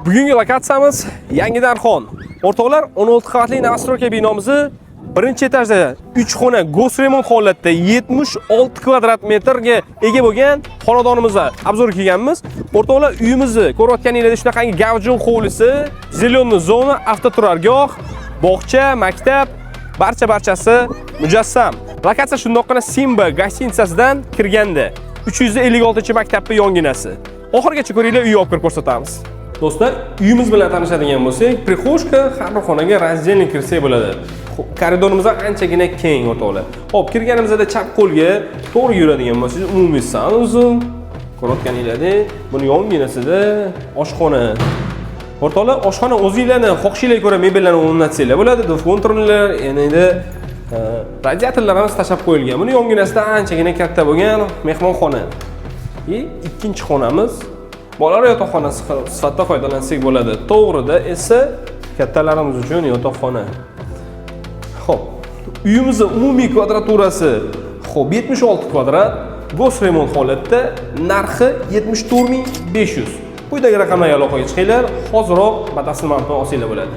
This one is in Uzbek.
Bugungi lokatsiyamiz Yangi Darxon. O'rtoqlar, 16 qavatli Nastroka binomizni birinchi etajda 3 xona go's remont holatda 76 kvadrat metrga ega bo'lgan xonadonimizga obzor qilganmiz. O'rtoqlar, uyimizni ko'rayotganingizda shunaqangi gavjum hovlisi, zeleniy zona, avtoturargoh, bog'cha, maktab barchasi mujassam. Lokatsiya shundoqqina Simba gostinitsasidan kirganda 356-maktabning yonginasi. Oxirgacha ko'ringlar, uy olib kirib ko'rsatamiz. Do'stlar, uyimiz bilan tanishadigan bo'lsak, prixoshka har bir xonaga razdelnik kirsak bo'ladi. Koridorimiz anchagina keng o'rtoqlar. Xo'p, kirganimizda chap qo'lga to'g'ri yuradigan bo'lsangiz, umumiy sanuzi ko'rayotganingizda buni yonginasida oshxona. O'rtoqlar, oshxona o'zingizlarni xohishingizga ko'ra mebellarni o'rnatsanglar bo'ladi. Kontrollar, ya'ni radiatorlarimiz tashab qo'yilgan. Buni yonginasida anchagina katta bo'lgan mehmonxona. Ikkinchi xonamiz bolalar yotoqxonasi sifatida foydalansak bo'ladi. To'g'rida esa kattalarimiz uchun yotoqxona. Xo'p, uyimizning umumiy kvadraturasi 76 kvadrat, go's remont holatda, narxi 74.500. Quyidagi raqamlarga aloqaga chiqinglar, hoziroq batafsil ma'lumotni olsanglar bo'ladi.